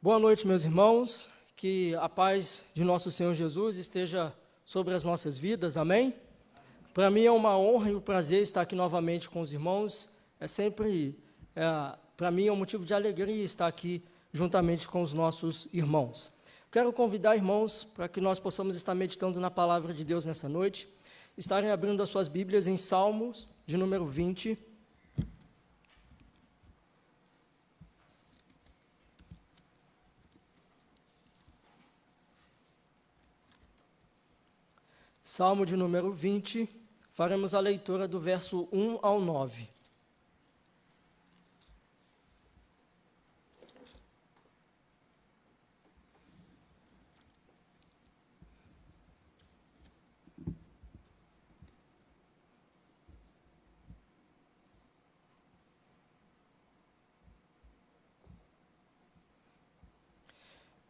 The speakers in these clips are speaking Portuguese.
Boa noite, meus irmãos, que a paz de nosso Senhor Jesus esteja sobre as nossas vidas, amém? Para mim é uma honra e um prazer estar aqui novamente com os irmãos, para mim é um motivo de alegria estar aqui juntamente com os nossos irmãos. Quero convidar irmãos para que nós possamos estar meditando na palavra de Deus nessa noite, estarem abrindo as suas Bíblias em Salmos, de número 20, Salmo de número 20, faremos a leitura do verso 1 ao 9.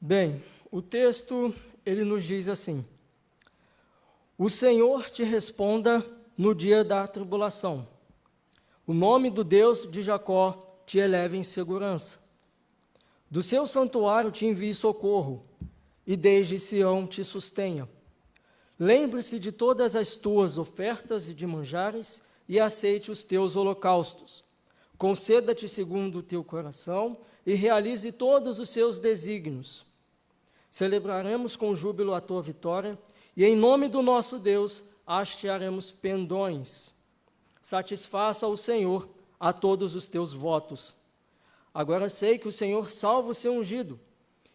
Bem, o texto, ele nos diz assim: O Senhor te responda no dia da tribulação. O nome do Deus de Jacó te eleve em segurança. Do seu santuário te envie socorro, e desde Sião te sustenha. Lembre-se de todas as tuas ofertas e de manjares, e aceite os teus holocaustos. Conceda-te segundo o teu coração, e realize todos os seus desígnios. Celebraremos com júbilo a tua vitória, e em nome do nosso Deus, hastearemos pendões. Satisfaça o Senhor a todos os teus votos. Agora sei que o Senhor salva o seu ungido.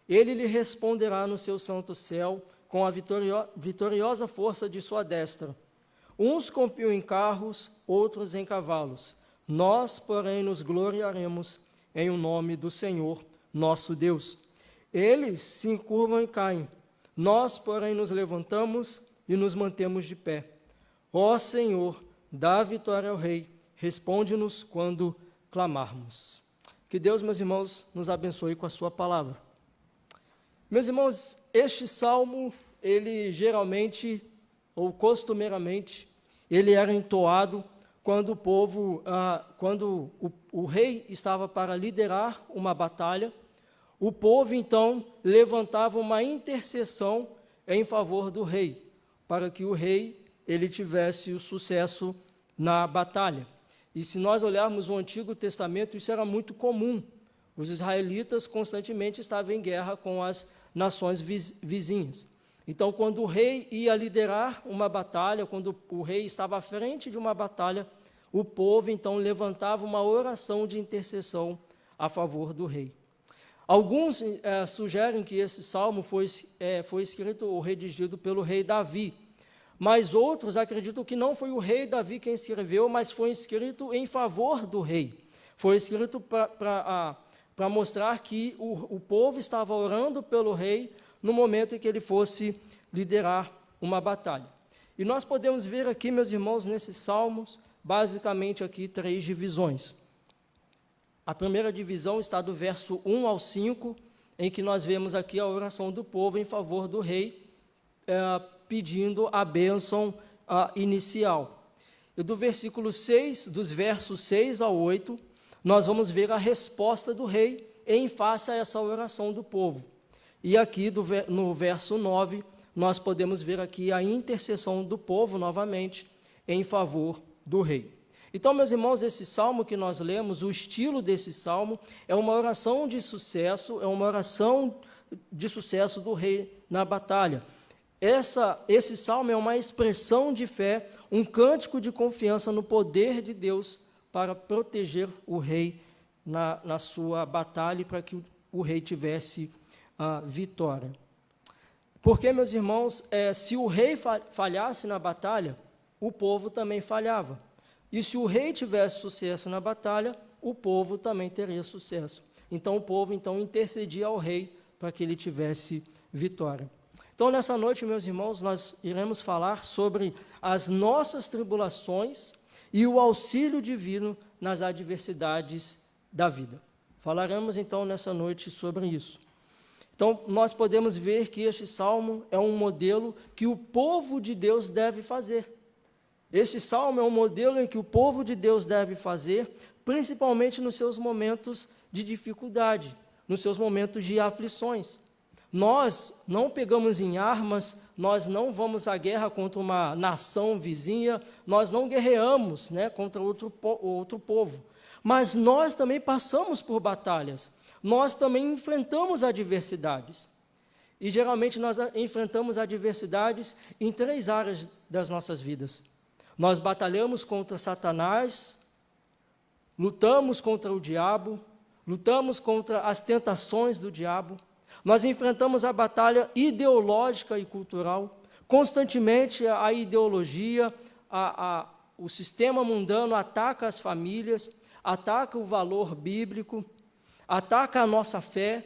Ele lhe responderá no seu santo céu, com a vitoriosa força de sua destra. Uns confiam em carros, outros em cavalos. Nós, porém, nos gloriaremos em o nome do Senhor, nosso Deus. Eles se encurvam e caem. Nós, porém, nos levantamos e nos mantemos de pé. Ó Senhor, dá vitória ao Rei, responde-nos quando clamarmos. Que Deus, meus irmãos, nos abençoe com a sua palavra. Meus irmãos, este salmo, ele geralmente, ou costumeiramente, ele era entoado quando o rei estava para liderar uma batalha. O povo, então, levantava uma intercessão em favor do rei, para que o rei ele tivesse o sucesso na batalha. E se nós olharmos o Antigo Testamento, isso era muito comum. Os israelitas constantemente estavam em guerra com as nações vizinhas. Então, quando o rei ia liderar uma batalha, quando o rei estava à frente de uma batalha, o povo, então, levantava uma oração de intercessão a favor do rei. Alguns sugerem que esse salmo foi escrito ou redigido pelo rei Davi, mas outros acreditam que não foi o rei Davi quem escreveu, mas foi escrito em favor do rei. Foi escrito para mostrar que o povo estava orando pelo rei no momento em que ele fosse liderar uma batalha. E nós podemos ver aqui, meus irmãos, nesses salmos, basicamente aqui 3 divisões. A primeira divisão está do verso 1 ao 5, em que nós vemos aqui a oração do povo em favor do rei, pedindo a bênção inicial. E do versículo 6, dos versos 6 ao 8, nós vamos ver a resposta do rei em face a essa oração do povo. E aqui no verso 9, nós podemos ver aqui a intercessão do povo novamente em favor do rei. Então, meus irmãos, esse salmo que nós lemos, o estilo desse salmo é uma oração de sucesso, do rei na batalha. Esse salmo é uma expressão de fé, um cântico de confiança no poder de Deus para proteger o rei na sua batalha e para que o rei tivesse a vitória. Porque, meus irmãos, se o rei falhasse na batalha, o povo também falhava. E se o rei tivesse sucesso na batalha, o povo também teria sucesso. Então, o povo intercedia ao rei para que ele tivesse vitória. Então, nessa noite, meus irmãos, nós iremos falar sobre as nossas tribulações e o auxílio divino nas adversidades da vida. Falaremos, então, nessa noite sobre isso. Então, nós podemos ver que este salmo é um modelo que o povo de Deus deve fazer. Este salmo é um modelo em que o povo de Deus deve fazer, principalmente nos seus momentos de dificuldade, nos seus momentos de aflições. Nós não pegamos em armas, nós não vamos à guerra contra uma nação vizinha, nós não guerreamos, né, contra outro povo. Mas nós também passamos por batalhas, nós também enfrentamos adversidades. E geralmente nós enfrentamos adversidades em 3 áreas das nossas vidas. Nós batalhamos contra Satanás, lutamos contra o diabo, lutamos contra as tentações do diabo. Nós enfrentamos a batalha ideológica e cultural. Constantemente a ideologia, o sistema mundano ataca as famílias, ataca o valor bíblico, ataca a nossa fé.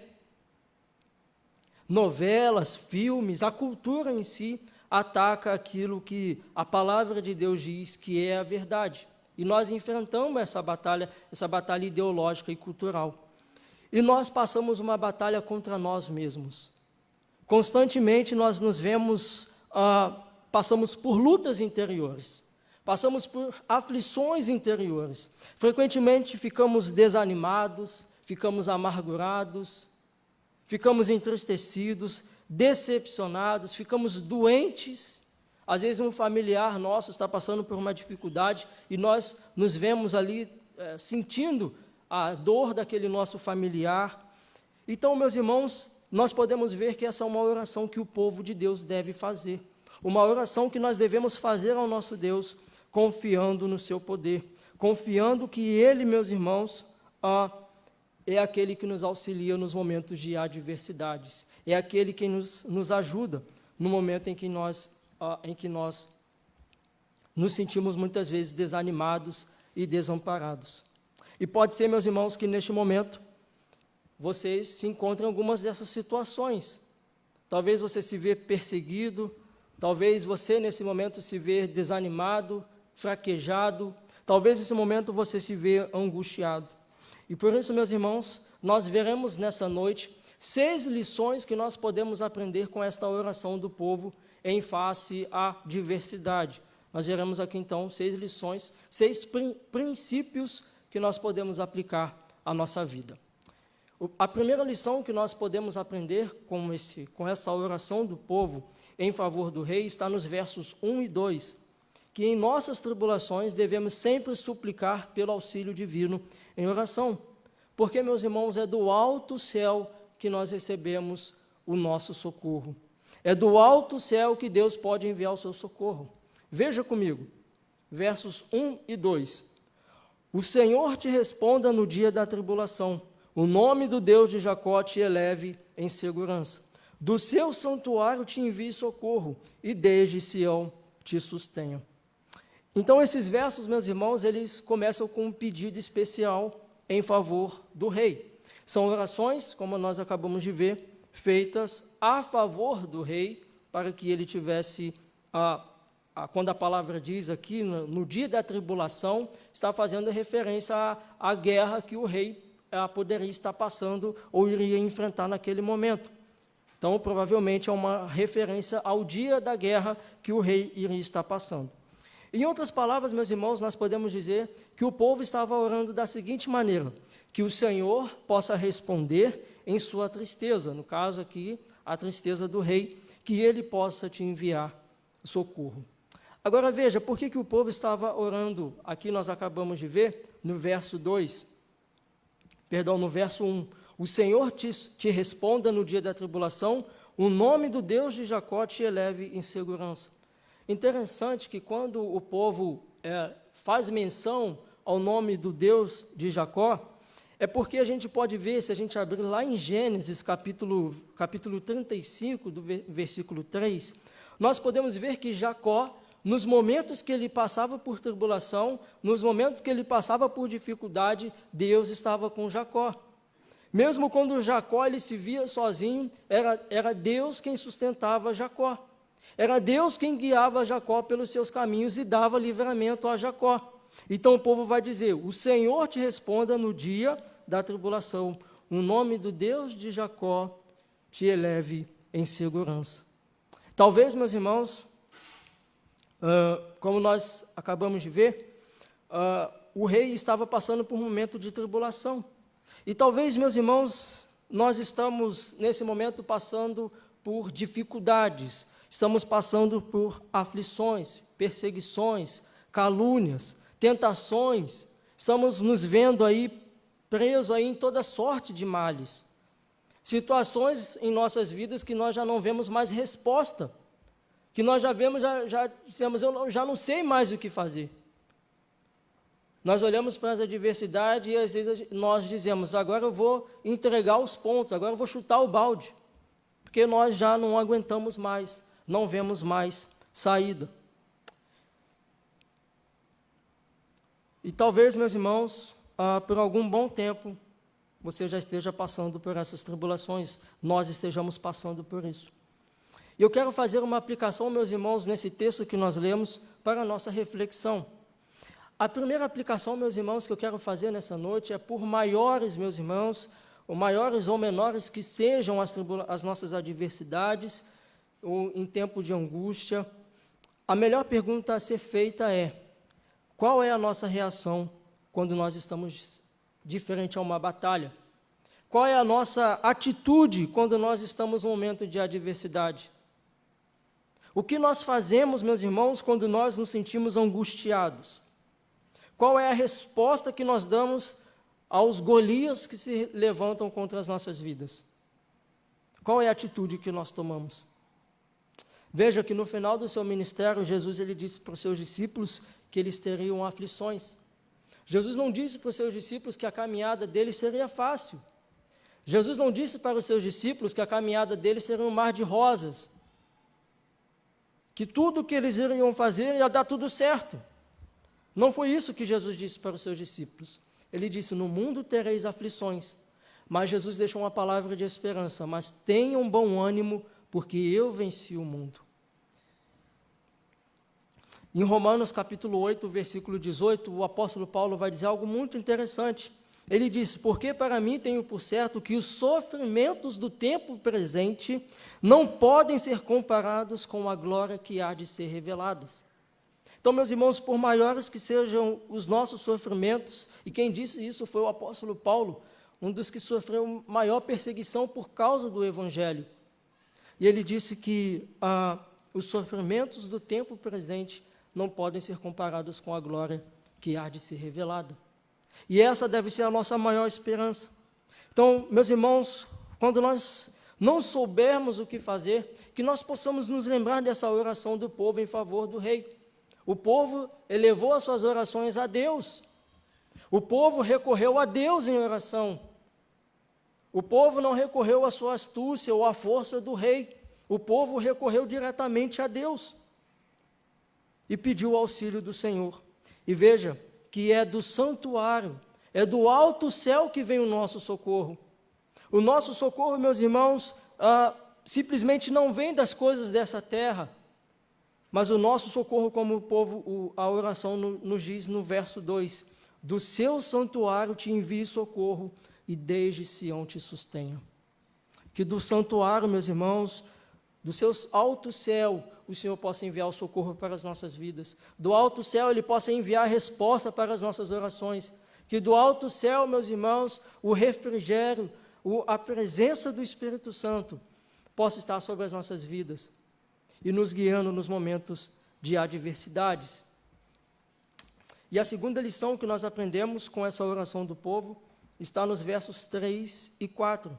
Novelas, filmes, a cultura em si ataca aquilo que a palavra de Deus diz que é a verdade. E nós enfrentamos essa batalha ideológica e cultural. E nós passamos uma batalha contra nós mesmos. Constantemente nós nos vemos, passamos por lutas interiores, passamos por aflições interiores. Frequentemente ficamos desanimados, ficamos amargurados, ficamos entristecidos, decepcionados, ficamos doentes. Às vezes um familiar nosso está passando por uma dificuldade e nós nos vemos ali sentindo a dor daquele nosso familiar. Então, meus irmãos, nós podemos ver que essa é uma oração que o povo de Deus deve fazer. Uma oração que nós devemos fazer ao nosso Deus, confiando no seu poder, confiando que Ele, meus irmãos, é aquele que nos auxilia nos momentos de adversidades, é aquele que nos ajuda no momento em que nós nos sentimos muitas vezes desanimados e desamparados. E pode ser, meus irmãos, que neste momento vocês se encontrem em algumas dessas situações. Talvez você se vê perseguido, talvez você nesse momento se vê desanimado, fraquejado, talvez nesse momento você se vê angustiado. E por isso, meus irmãos, nós veremos nessa noite 6 lições que nós podemos aprender com esta oração do povo em face à diversidade. Nós veremos aqui, então, 6 lições, 6 princípios que nós podemos aplicar à nossa vida. A primeira lição que nós podemos aprender com essa oração do povo em favor do rei está nos versos 1 e 2, que em nossas tribulações devemos sempre suplicar pelo auxílio divino em oração, porque, meus irmãos, é do alto céu que nós recebemos o nosso socorro. É do alto céu que Deus pode enviar o seu socorro. Veja comigo, versos 1 e 2. O Senhor te responda no dia da tribulação, o nome do Deus de Jacó te eleve em segurança. Do seu santuário te envie socorro, e desde Sião te sustenha. Então, esses versos, meus irmãos, eles começam com um pedido especial em favor do rei. São orações, como nós acabamos de ver, feitas a favor do rei, para que ele tivesse quando a palavra diz aqui, no dia da tribulação, está fazendo referência à guerra que o rei poderia estar passando ou iria enfrentar naquele momento. Então, provavelmente, é uma referência ao dia da guerra que o rei iria estar passando. Em outras palavras, meus irmãos, nós podemos dizer que o povo estava orando da seguinte maneira: que o Senhor possa responder em sua tristeza, no caso aqui, a tristeza do rei, que ele possa te enviar socorro. Agora veja, por que o povo estava orando? Aqui nós acabamos de ver, no verso 1. O Senhor te responda no dia da tribulação, o nome do Deus de Jacó te eleve em segurança. Interessante que quando o povo faz menção ao nome do Deus de Jacó, é porque a gente pode ver, se a gente abrir lá em Gênesis, capítulo 35, do versículo 3, nós podemos ver que Jacó, nos momentos que ele passava por tribulação, nos momentos que ele passava por dificuldade, Deus estava com Jacó. Mesmo quando Jacó ele se via sozinho, era Deus quem sustentava Jacó. Era Deus quem guiava Jacó pelos seus caminhos e dava livramento a Jacó. Então o povo vai dizer: o Senhor te responda no dia da tribulação, o nome do Deus de Jacó te eleve em segurança. Talvez, meus irmãos, como nós acabamos de ver, o rei estava passando por um momento de tribulação. E talvez, meus irmãos, nós estamos, nesse momento, passando por dificuldades, estamos passando por aflições, perseguições, calúnias, tentações, estamos nos vendo aí presos aí em toda sorte de males. Situações em nossas vidas que nós já não vemos mais resposta, que nós já vemos, já dissemos, já não sei mais o que fazer. Nós olhamos para as adversidades e às vezes nós dizemos, agora eu vou entregar os pontos, agora eu vou chutar o balde, porque nós já não aguentamos mais, não vemos mais saída. E talvez, meus irmãos, por algum bom tempo, você já esteja passando por essas tribulações, nós estejamos passando por isso. E eu quero fazer uma aplicação, meus irmãos, nesse texto que nós lemos, para a nossa reflexão. A primeira aplicação, meus irmãos, que eu quero fazer nessa noite é por maiores, meus irmãos, ou maiores ou menores que sejam as nossas adversidades, ou em tempo de angústia, a melhor pergunta a ser feita é: qual é a nossa reação quando nós estamos diferente a uma batalha? Qual é a nossa atitude quando nós estamos num momento de adversidade? O que nós fazemos, meus irmãos, quando nós nos sentimos angustiados? Qual é a resposta que nós damos aos Golias que se levantam contra as nossas vidas? Qual é a atitude que nós tomamos? Veja que no final do seu ministério, Jesus ele disse para os seus discípulos que eles teriam aflições. Jesus não disse para os seus discípulos que a caminhada deles seria fácil. Jesus não disse para os seus discípulos que a caminhada deles seria um mar de rosas, que tudo o que eles iriam fazer ia dar tudo certo. Não foi isso que Jesus disse para os seus discípulos. Ele disse, no mundo tereis aflições, mas Jesus deixou uma palavra de esperança, mas tenham bom ânimo, porque eu venci o mundo. Em Romanos capítulo 8, versículo 18, o apóstolo Paulo vai dizer algo muito interessante. Ele diz, porque para mim tenho por certo que os sofrimentos do tempo presente não podem ser comparados com a glória que há de ser reveladas. Então, meus irmãos, por maiores que sejam os nossos sofrimentos, e quem disse isso foi o apóstolo Paulo, um dos que sofreu maior perseguição por causa do Evangelho. E ele disse que os sofrimentos do tempo presente não podem ser comparados com a glória que há de ser revelada. E essa deve ser a nossa maior esperança. Então, meus irmãos, quando nós não soubermos o que fazer, que nós possamos nos lembrar dessa oração do povo em favor do rei. O povo elevou as suas orações a Deus. O povo recorreu a Deus em oração. O povo não recorreu à sua astúcia ou à força do rei. O povo recorreu diretamente a Deus e pediu o auxílio do Senhor. E veja que é do santuário, é do alto céu que vem o nosso socorro. O nosso socorro, meus irmãos, simplesmente não vem das coisas dessa terra, mas o nosso socorro, como o povo, a oração nos diz no verso 2, do seu santuário te envie socorro e desde Sião te sustenha. Que do santuário, meus irmãos, do seu alto céu, o Senhor possa enviar o socorro para as nossas vidas. Do alto céu, Ele possa enviar a resposta para as nossas orações. Que do alto céu, meus irmãos, o refrigério, a presença do Espírito Santo possa estar sobre as nossas vidas e nos guiando nos momentos de adversidades. E a segunda lição que nós aprendemos com essa oração do povo está nos versos 3 e 4,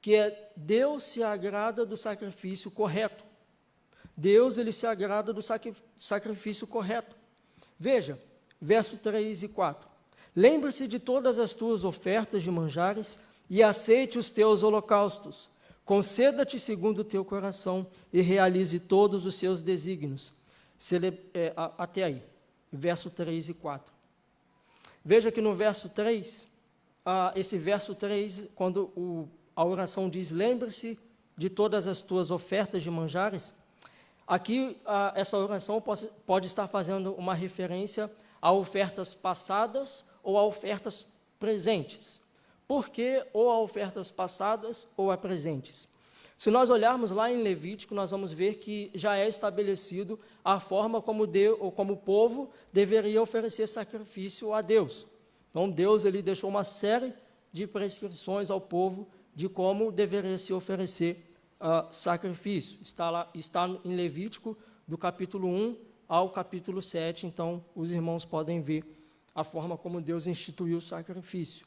que é Deus se agrada do sacrifício correto. Deus, Ele se agrada do sacrifício correto. Veja, verso 3 e 4. Lembre-se de todas as tuas ofertas de manjares e aceite os teus holocaustos. Conceda-te segundo o teu coração e realize todos os seus desígnios. Até aí, verso 3 e 4. Veja que no verso 3, esse verso 3, quando a oração diz, lembre-se de todas as tuas ofertas de manjares, aqui essa oração pode estar fazendo uma referência a ofertas passadas ou a ofertas presentes. Por que ou a ofertas passadas ou a presentes? Se nós olharmos lá em Levítico, nós vamos ver que já é estabelecido a forma como o povo deveria oferecer sacrifício a Deus. Então, Deus ele deixou uma série de prescrições ao povo de como deveria se oferecer sacrifício. Está em Levítico, do capítulo 1 ao capítulo 7, então os irmãos podem ver a forma como Deus instituiu o sacrifício.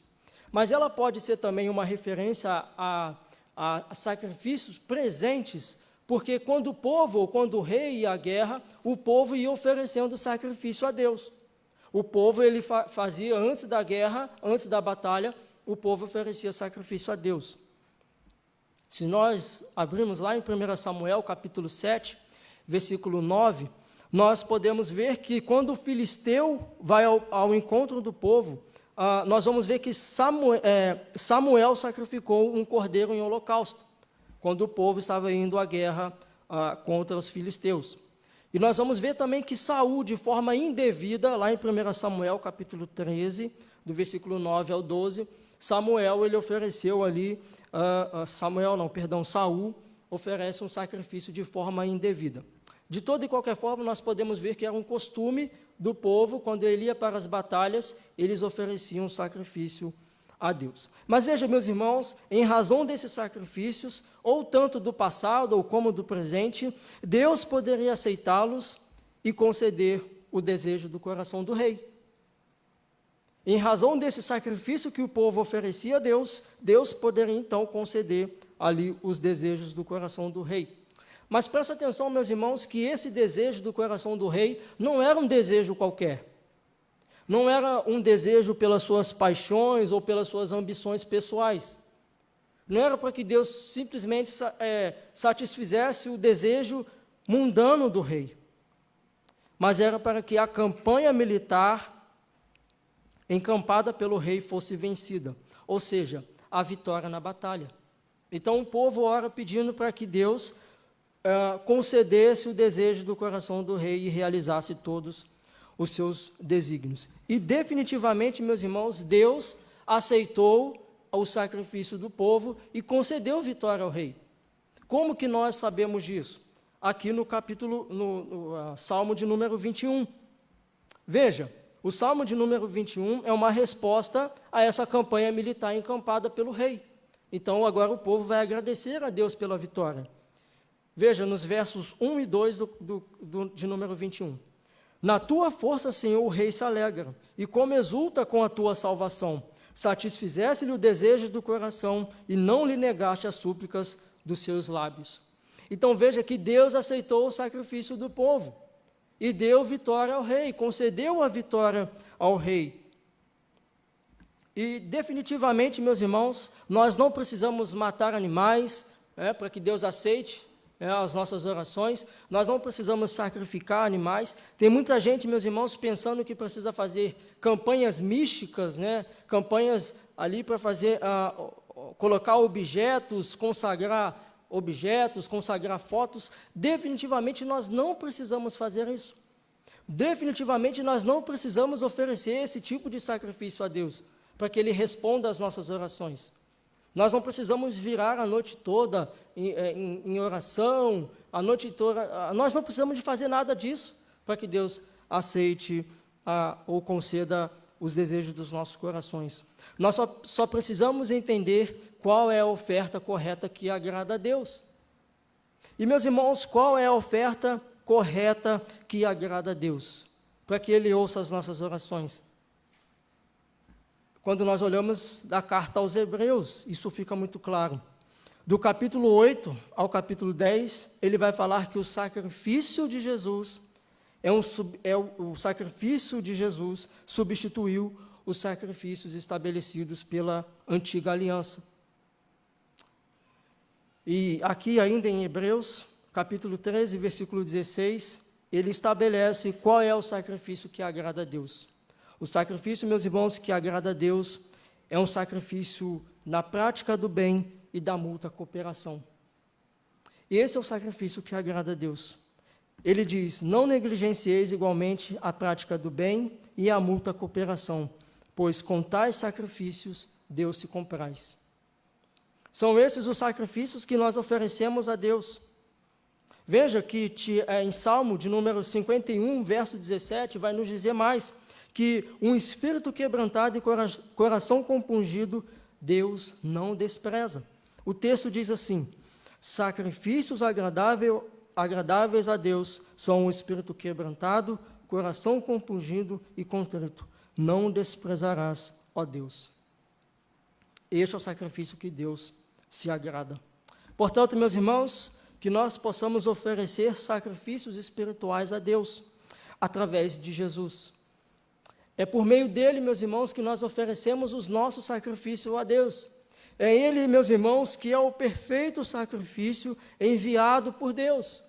Mas ela pode ser também uma referência a sacrifícios presentes, porque quando o povo, ou quando o rei ia à guerra, o povo ia oferecendo sacrifício a Deus. O povo, ele fazia, antes da guerra, antes da batalha, o povo oferecia sacrifício a Deus. Se nós abrirmos lá em 1 Samuel, capítulo 7, versículo 9, nós podemos ver que quando o filisteu vai ao encontro do povo, nós vamos ver que Samuel sacrificou um cordeiro em holocausto, quando o povo estava indo à guerra contra os filisteus. E nós vamos ver também que Saul, de forma indevida, lá em 1 Samuel, capítulo 13, do versículo 9 ao 12, Saul oferece um sacrifício de forma indevida. De toda e qualquer forma, nós podemos ver que era um costume do povo, quando ele ia para as batalhas, eles ofereciam sacrifício a Deus. Mas veja, meus irmãos, em razão desses sacrifícios, ou tanto do passado ou como do presente, Deus poderia aceitá-los e conceder o desejo do coração do rei. Em razão desse sacrifício que o povo oferecia a Deus, Deus poderia então conceder ali os desejos do coração do rei. Mas presta atenção, meus irmãos, que esse desejo do coração do rei não era um desejo qualquer. Não era um desejo pelas suas paixões ou pelas suas ambições pessoais. Não era para que Deus simplesmente satisfizesse o desejo mundano do rei. Mas era para que a campanha militar encampada pelo rei fosse vencida. Ou seja, a vitória na batalha. Então o povo ora pedindo para que Deus concedesse o desejo do coração do rei e realizasse todos os seus desígnios. E definitivamente, meus irmãos, Deus aceitou o sacrifício do povo e concedeu vitória ao rei. Como que nós sabemos disso? Aqui no Salmo de número 21. Veja, o Salmo de número 21 é uma resposta a essa campanha militar encampada pelo rei. Então, agora o povo vai agradecer a Deus pela vitória. Veja, nos versos 1 e 2 de número 21. Na tua força, Senhor, o rei se alegra, e como exulta com a tua salvação. Satisfizeste-lhe o desejo do coração, e não lhe negaste as súplicas dos seus lábios. Então veja que Deus aceitou o sacrifício do povo, e deu vitória ao rei, concedeu a vitória ao rei. E definitivamente, meus irmãos, nós não precisamos matar animais para que Deus aceite as nossas orações, nós não precisamos sacrificar animais. Tem muita gente, meus irmãos, pensando que precisa fazer campanhas místicas, campanhas ali para fazer, colocar objetos, consagrar fotos. Definitivamente nós não precisamos fazer isso. Definitivamente nós não precisamos oferecer esse tipo de sacrifício a Deus, para que Ele responda às nossas orações. Nós não precisamos virar a noite toda em oração, a noite toda. Nós não precisamos de fazer nada disso para que Deus aceite ou conceda os desejos dos nossos corações. Nós só precisamos entender qual é a oferta correta que agrada a Deus. E, meus irmãos, qual é a oferta correta que agrada a Deus, para que Ele ouça as nossas orações? Quando nós olhamos da carta aos Hebreus, isso fica muito claro. Do capítulo 8 ao capítulo 10, ele vai falar que o sacrifício de Jesus o sacrifício de Jesus substituiu os sacrifícios estabelecidos pela antiga aliança. E aqui ainda em Hebreus, capítulo 13, versículo 16, ele estabelece qual é o sacrifício que agrada a Deus. O sacrifício, meus irmãos, que agrada a Deus é um sacrifício na prática do bem e da mútua cooperação. E esse é o sacrifício que agrada a Deus. Ele diz, não negligencieis igualmente a prática do bem e a mútua cooperação, pois com tais sacrifícios Deus se compraz. São esses os sacrifícios que nós oferecemos a Deus. Veja que em Salmo de número 51, verso 17, vai nos dizer mais, que um espírito quebrantado e coração compungido, Deus não despreza. O texto diz assim: sacrifícios agradáveis a Deus são o espírito quebrantado, coração compungido e contrito. Não desprezarás, ó Deus. Este é o sacrifício que Deus se agrada. Portanto, meus irmãos, que nós possamos oferecer sacrifícios espirituais a Deus, através de Jesus. É por meio dele, meus irmãos, que nós oferecemos os nossos sacrifícios a Deus. É ele, meus irmãos, que é o perfeito sacrifício enviado por Deus.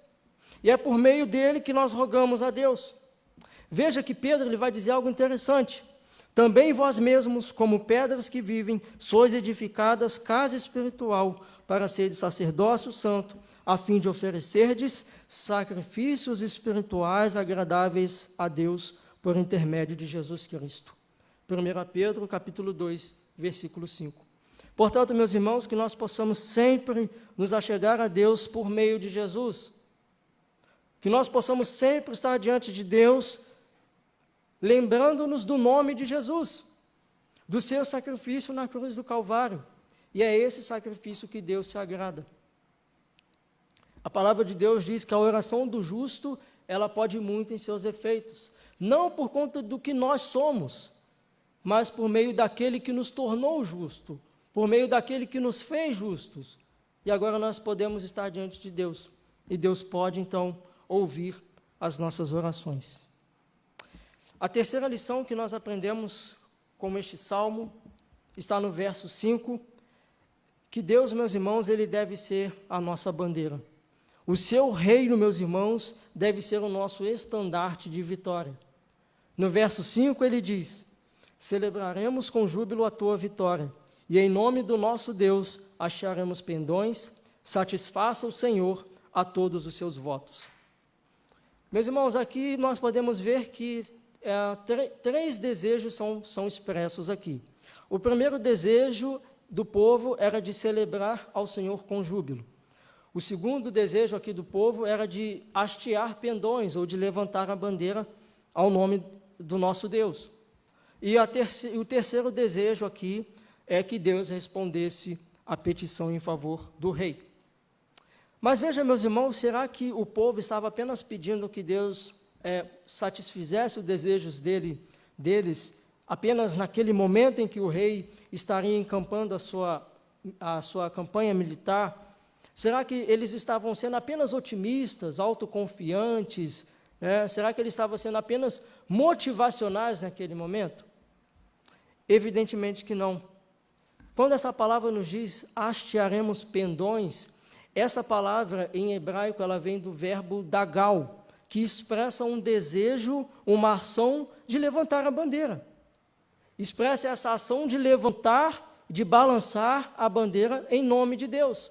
E é por meio dele que nós rogamos a Deus. Veja que Pedro ele vai dizer algo interessante. Também vós mesmos, como pedras que vivem, sois edificadas casa espiritual, para seres sacerdócio santo, a fim de oferecerdes sacrifícios espirituais agradáveis a Deus, por intermédio de Jesus Cristo. 1 Pedro, capítulo 2, versículo 5. Portanto, meus irmãos, que nós possamos sempre nos achegar a Deus por meio de Jesus. Que nós possamos sempre estar diante de Deus, lembrando-nos do nome de Jesus, do seu sacrifício na cruz do Calvário. E é esse sacrifício que Deus se agrada. A palavra de Deus diz que a oração do justo, ela pode muito em seus efeitos. Não por conta do que nós somos, mas por meio daquele que nos tornou justo, por meio daquele que nos fez justos. E agora nós podemos estar diante de Deus. E Deus pode, então, ouvir as nossas orações. A terceira lição que nós aprendemos com este salmo está no verso 5, que Deus, meus irmãos, ele deve ser a nossa bandeira. O seu reino, meus irmãos, deve ser o nosso estandarte de vitória. No verso 5 ele diz: celebraremos com júbilo a tua vitória, e em nome do nosso Deus acharemos pendões, satisfaça o Senhor a todos os seus votos. Meus irmãos, aqui nós podemos ver que três desejos são expressos aqui. O primeiro desejo do povo era de celebrar ao Senhor com júbilo. O segundo desejo aqui do povo era de hastear pendões, ou de levantar a bandeira ao nome do nosso Deus. E o terceiro desejo aqui é que Deus respondesse à petição em favor do rei. Mas veja, meus irmãos, será que o povo estava apenas pedindo que Deus satisfizesse os desejos deles apenas naquele momento em que o rei estaria encampando a sua campanha militar? Será que eles estavam sendo apenas otimistas, autoconfiantes? Será que eles estavam sendo apenas motivacionais naquele momento? Evidentemente que não. Quando essa palavra nos diz hastearemos pendões, essa palavra em hebraico ela vem do verbo dagal, que expressa um desejo, uma ação de levantar a bandeira. Expressa essa ação de levantar, de balançar a bandeira em nome de Deus.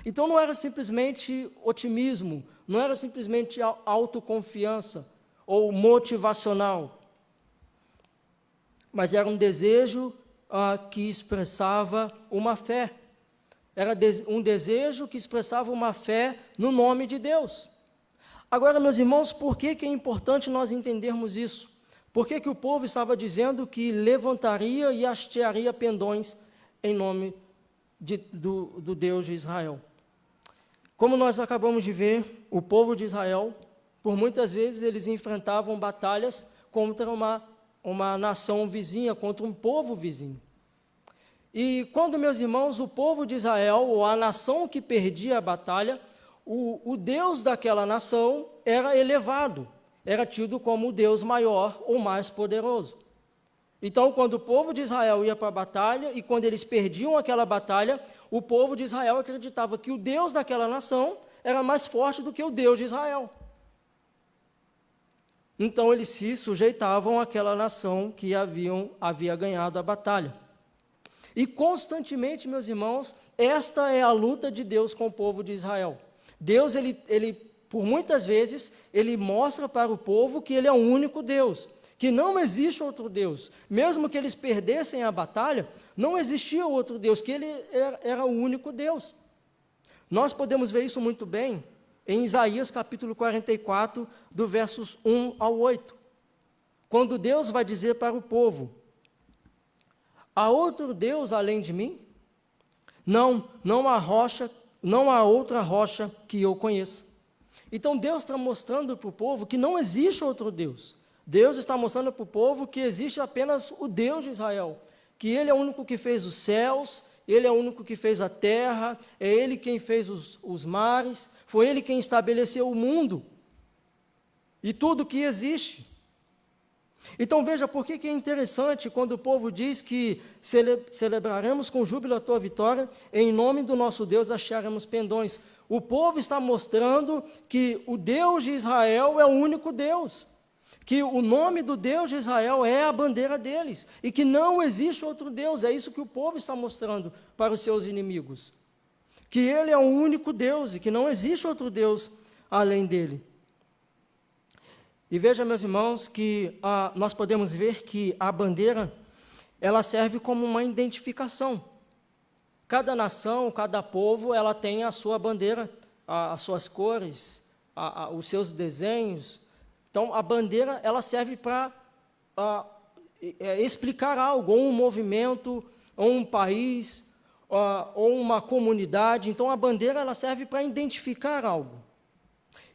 Então não era simplesmente otimismo, não era simplesmente autoconfiança ou motivacional, mas era um desejo que expressava uma fé. Era um desejo que expressava uma fé no nome de Deus. Agora, meus irmãos, por que é importante nós entendermos isso? Por que o povo estava dizendo que levantaria e hastearia pendões em nome do Deus de Israel? Como nós acabamos de ver, o povo de Israel, por muitas vezes, eles enfrentavam batalhas contra uma nação vizinha, contra um povo vizinho. E quando, meus irmãos, o povo de Israel, ou a nação que perdia a batalha, o Deus daquela nação era elevado, era tido como o Deus maior ou mais poderoso. Então, quando o povo de Israel ia para a batalha, e quando eles perdiam aquela batalha, o povo de Israel acreditava que o Deus daquela nação era mais forte do que o Deus de Israel. Então, eles se sujeitavam àquela nação que havia ganhado a batalha. E constantemente, meus irmãos, esta é a luta de Deus com o povo de Israel. Deus, ele por muitas vezes, ele mostra para o povo que ele é o único Deus, que não existe outro Deus. Mesmo que eles perdessem a batalha, não existia outro Deus, que ele era o único Deus. Nós podemos ver isso muito bem em Isaías capítulo 44, do versos 1 ao 8. Quando Deus vai dizer para o povo: há outro Deus além de mim? não há rocha, não há outra rocha que eu conheça. Então Deus está mostrando para o povo que não existe outro Deus. Deus está mostrando para o povo que existe apenas o Deus de Israel, que Ele é o único que fez os céus, Ele é o único que fez a terra, é Ele quem fez os mares, foi Ele quem estabeleceu o mundo e tudo que existe. Então veja por que é interessante quando o povo diz que celebraremos com júbilo a tua vitória, em nome do nosso Deus acharemos pendões. O povo está mostrando que o Deus de Israel é o único Deus, que o nome do Deus de Israel é a bandeira deles, e que não existe outro Deus. É isso que o povo está mostrando para os seus inimigos, que Ele é o único Deus e que não existe outro Deus além dele. E veja, meus irmãos, que nós podemos ver que a bandeira, ela serve como uma identificação. Cada nação, cada povo, ela tem a sua bandeira, as suas cores, os seus desenhos. Então, a bandeira, ela serve para explicar algo, ou um movimento, ou um país, ou uma comunidade. Então, a bandeira, ela serve para identificar algo.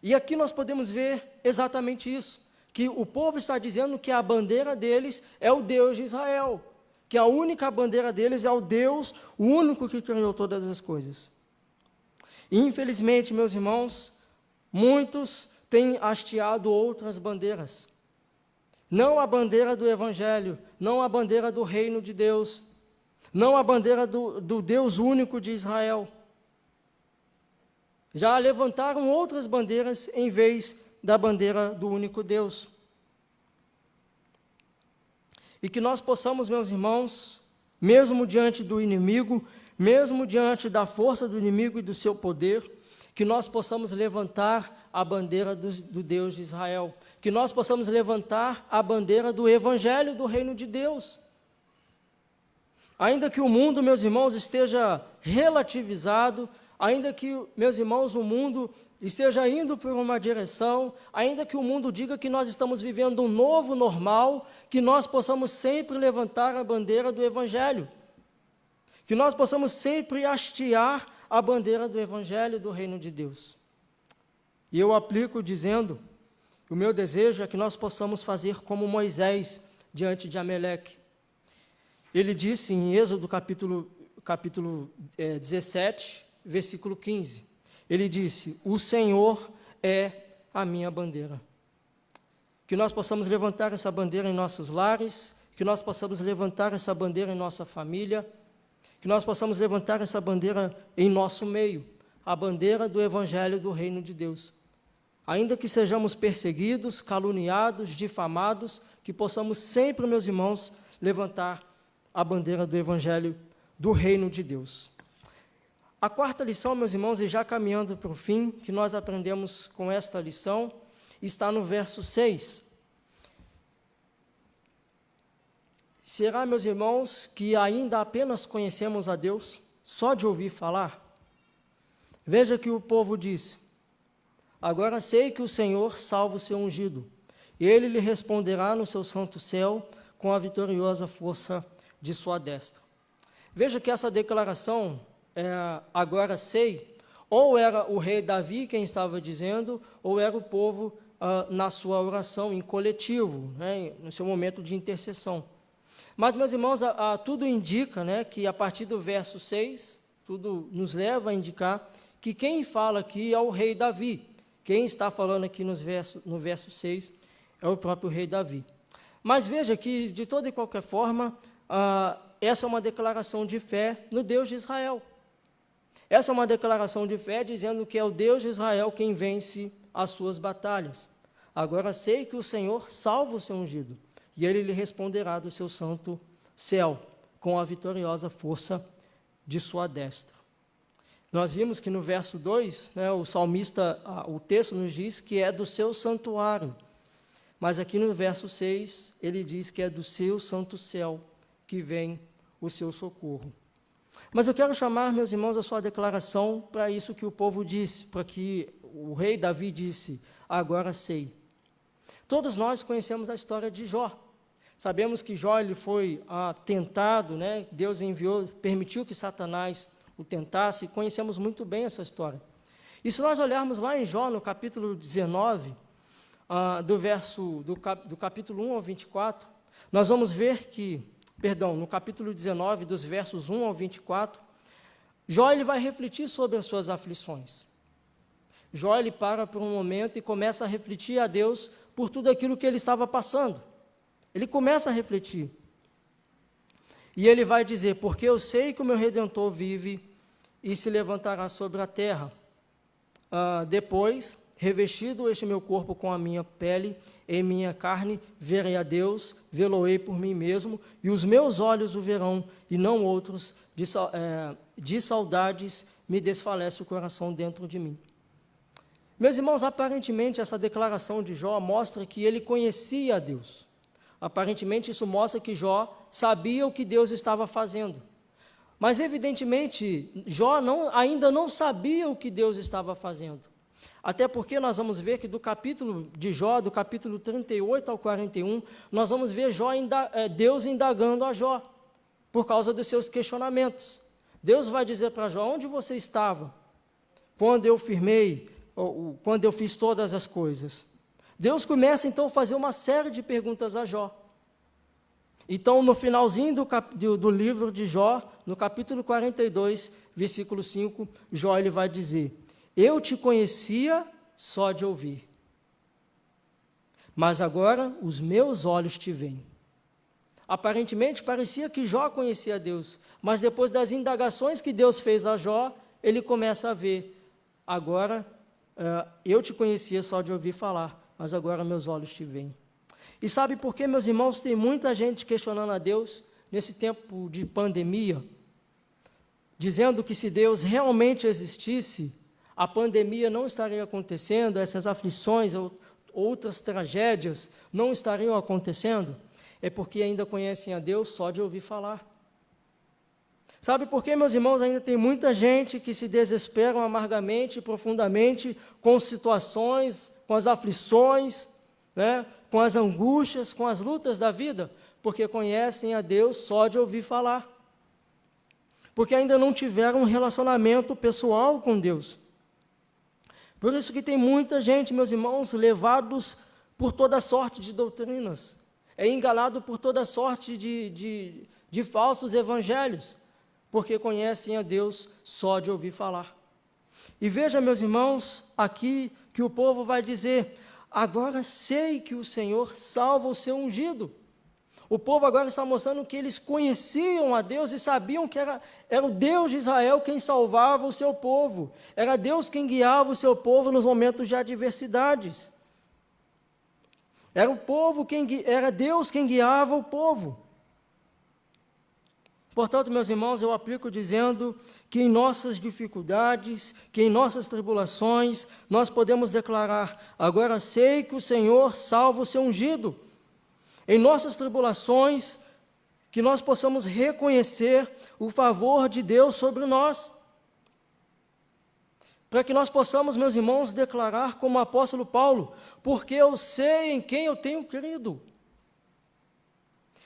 E aqui nós podemos ver exatamente isso, que o povo está dizendo que a bandeira deles é o Deus de Israel, que a única bandeira deles é o Deus, o único que criou todas as coisas. E, infelizmente, meus irmãos, muitos têm hasteado outras bandeiras. Não a bandeira do Evangelho, não a bandeira do reino de Deus, não a bandeira do Deus único de Israel. Já levantaram outras bandeiras em vez da bandeira do único Deus. E que nós possamos, meus irmãos, mesmo diante do inimigo, mesmo diante da força do inimigo e do seu poder, que nós possamos levantar a bandeira do Deus de Israel, que nós possamos levantar a bandeira do Evangelho do reino de Deus. Ainda que o mundo, meus irmãos, esteja relativizado, ainda que, meus irmãos, o mundo esteja indo por uma direção, ainda que o mundo diga que nós estamos vivendo um novo normal, que nós possamos sempre levantar a bandeira do Evangelho, que nós possamos sempre hastear a bandeira do Evangelho do reino de Deus. E eu aplico dizendo, o meu desejo é que nós possamos fazer como Moisés diante de Ameleque. Ele disse em Êxodo capítulo 17, versículo 15, ele disse, o Senhor é a minha bandeira. Que nós possamos levantar essa bandeira em nossos lares, que nós possamos levantar essa bandeira em nossa família, que nós possamos levantar essa bandeira em nosso meio, a bandeira do Evangelho do reino de Deus. Ainda que sejamos perseguidos, caluniados, difamados, que possamos sempre, meus irmãos, levantar a bandeira do Evangelho do reino de Deus. A quarta lição, meus irmãos, e já caminhando para o fim, que nós aprendemos com esta lição, está no verso 6. Será, meus irmãos, que ainda apenas conhecemos a Deus só de ouvir falar? Veja que o povo disse, agora sei que o Senhor salva o seu ungido, e ele lhe responderá no seu santo céu com a vitoriosa força de sua destra. Veja que essa declaração, agora sei, ou era o rei Davi quem estava dizendo, ou era o povo na sua oração, em coletivo, né, no seu momento de intercessão. Mas, meus irmãos, tudo indica, né, que a partir do verso 6, tudo nos leva a indicar que quem fala aqui é o rei Davi. Quem está falando aqui no verso 6 é o próprio rei Davi. Mas veja que, de toda e qualquer forma, essa é uma declaração de fé no Deus de Israel. Essa é uma declaração de fé dizendo que é o Deus de Israel quem vence as suas batalhas. Agora sei que o Senhor salva o seu ungido, e ele lhe responderá do seu santo céu, com a vitoriosa força de sua destra. Nós vimos que no verso 2, né, o salmista, o texto nos diz que é do seu santuário, mas aqui no verso 6, ele diz que é do seu santo céu que vem o seu socorro. Mas eu quero chamar, meus irmãos, a sua declaração para isso que o povo disse, para que o rei Davi disse, agora sei. Todos nós conhecemos a história de Jó. Sabemos que Jó ele foi tentado, né? Deus permitiu que Satanás o tentasse, conhecemos muito bem essa história. E se nós olharmos lá em Jó, no capítulo 19, do capítulo 1 ao 24, nós vamos ver que, no capítulo 19, dos versos 1 ao 24, Jó ele vai refletir sobre as suas aflições. Jó ele para por um momento e começa a refletir a Deus por tudo aquilo que ele estava passando. Ele começa a refletir. E ele vai dizer, porque eu sei que o meu Redentor vive e se levantará sobre a terra. Depois, revestido este meu corpo com a minha pele, em minha carne, verei a Deus, vê-lo-ei por mim mesmo, e os meus olhos o verão, e não outros, de saudades me desfalece o coração dentro de mim. Meus irmãos, aparentemente essa declaração de Jó mostra que ele conhecia a Deus. Aparentemente isso mostra que Jó sabia o que Deus estava fazendo. Mas evidentemente Jó ainda não sabia o que Deus estava fazendo. Até porque nós vamos ver que do capítulo de Jó, do capítulo 38 ao 41, nós vamos ver Deus indagando a Jó, por causa dos seus questionamentos. Deus vai dizer para Jó, onde você estava quando eu quando eu fiz todas as coisas? Deus começa então a fazer uma série de perguntas a Jó. Então, no finalzinho do livro de Jó, no capítulo 42, versículo 5, Jó ele vai dizer, eu te conhecia só de ouvir, mas agora os meus olhos te veem. Aparentemente, parecia que Jó conhecia Deus, mas depois das indagações que Deus fez a Jó, ele começa a ver, agora eu te conhecia só de ouvir falar, mas agora meus olhos te veem. E sabe por que, meus irmãos, tem muita gente questionando a Deus nesse tempo de pandemia, dizendo que se Deus realmente existisse, a pandemia não estaria acontecendo, essas aflições ou outras tragédias não estariam acontecendo? É porque ainda conhecem a Deus só de ouvir falar. Sabe por que, meus irmãos, ainda tem muita gente que se desesperam amargamente e profundamente com situações, com as aflições, com as angústias, com as lutas da vida? Porque conhecem a Deus só de ouvir falar. Porque ainda não tiveram um relacionamento pessoal com Deus. Por isso que tem muita gente, meus irmãos, levados por toda sorte de doutrinas, enganado por toda sorte de falsos evangelhos, porque conhecem a Deus só de ouvir falar. E veja, meus irmãos, aqui que o povo vai dizer, agora sei que o Senhor salva o seu ungido. O povo agora está mostrando que eles conheciam a Deus e sabiam que era o Deus de Israel quem salvava o seu povo. Era Deus quem guiava o seu povo nos momentos de adversidades. Era Deus quem guiava o povo. Portanto, meus irmãos, eu aplico dizendo que em nossas dificuldades, que em nossas tribulações, nós podemos declarar, agora sei que o Senhor salva o seu ungido. Em nossas tribulações, que nós possamos reconhecer o favor de Deus sobre nós. Para que nós possamos, meus irmãos, declarar como o apóstolo Paulo, porque eu sei em quem eu tenho crido.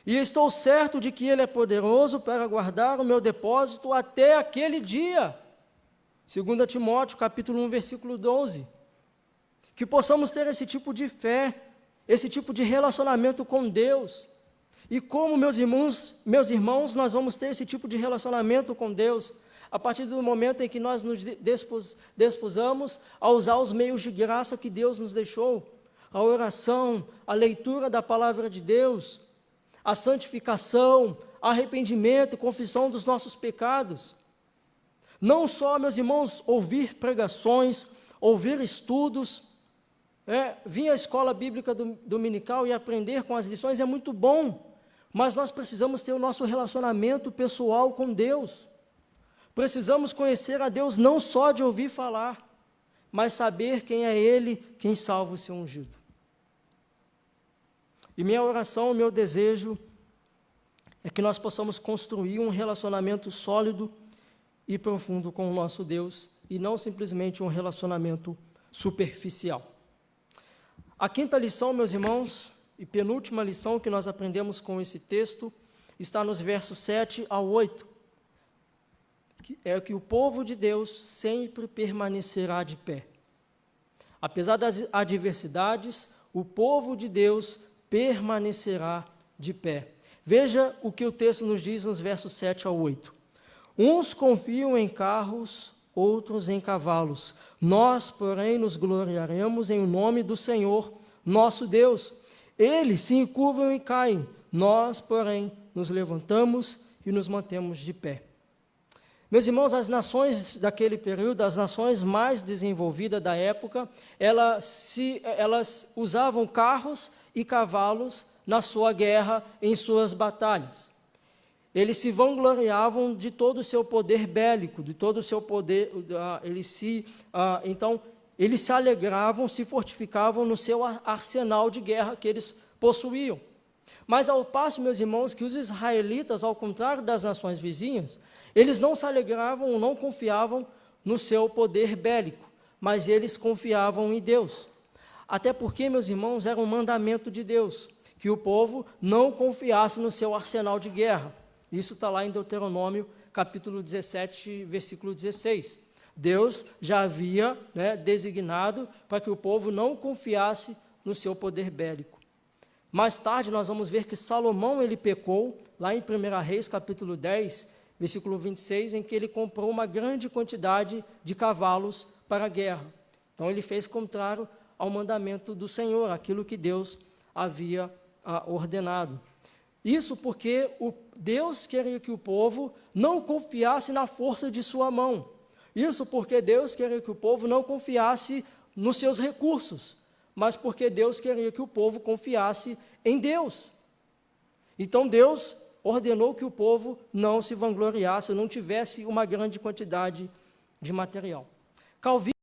E estou certo de que Ele é poderoso para guardar o meu depósito até aquele dia. 2 Timóteo, capítulo 1, versículo 12. Que possamos ter esse tipo de fé, esse tipo de relacionamento com Deus. E como, meus irmãos, nós vamos ter esse tipo de relacionamento com Deus? A partir do momento em que nós nos dispusamos a usar os meios de graça que Deus nos deixou. A oração, a leitura da palavra de Deus, a santificação, arrependimento, confissão dos nossos pecados. Não só, meus irmãos, ouvir pregações, ouvir estudos, vir à escola bíblica dominical e aprender com as lições é muito bom, mas nós precisamos ter o nosso relacionamento pessoal com Deus. Precisamos conhecer a Deus não só de ouvir falar, mas saber quem é Ele, quem salva o seu ungido. E minha oração, meu desejo, é que nós possamos construir um relacionamento sólido e profundo com o nosso Deus, e não simplesmente um relacionamento superficial. A quinta lição, meus irmãos, e penúltima lição que nós aprendemos com esse texto, está nos versos 7 ao 8, é que o povo de Deus sempre permanecerá de pé. Apesar das adversidades, o povo de Deus permanecerá de pé. Veja o que o texto nos diz nos versos 7 ao 8. Uns confiam em carros, outros em cavalos. Nós, porém, nos gloriaremos em nome do Senhor, nosso Deus. Eles se encurvam e caem. Nós, porém, nos levantamos e nos mantemos de pé. Meus irmãos, as nações daquele período, as nações mais desenvolvidas da época, elas usavam carros e cavalos na sua guerra, em suas batalhas. Eles se vangloriavam de todo o seu poder bélico, de todo o seu poder, então, eles se alegravam, se fortificavam no seu arsenal de guerra que eles possuíam. Mas ao passo, meus irmãos, que os israelitas, ao contrário das nações vizinhas, eles não se alegravam, não confiavam no seu poder bélico, mas eles confiavam em Deus. Até porque, meus irmãos, era um mandamento de Deus, que o povo não confiasse no seu arsenal de guerra. Isso está lá em Deuteronômio, capítulo 17, versículo 16. Deus já havia designado para que o povo não confiasse no seu poder bélico. Mais tarde, nós vamos ver que Salomão, ele pecou, lá em 1 Reis, capítulo 10, versículo 26, em que ele comprou uma grande quantidade de cavalos para a guerra. Então, ele fez contrário ao mandamento do Senhor, aquilo que Deus havia ordenado. Isso porque Deus queria que o povo não confiasse na força de sua mão. Isso porque Deus queria que o povo não confiasse nos seus recursos, mas porque Deus queria que o povo confiasse em Deus. Então, Deus ordenou que o povo não se vangloriasse, não tivesse uma grande quantidade de material. Calvino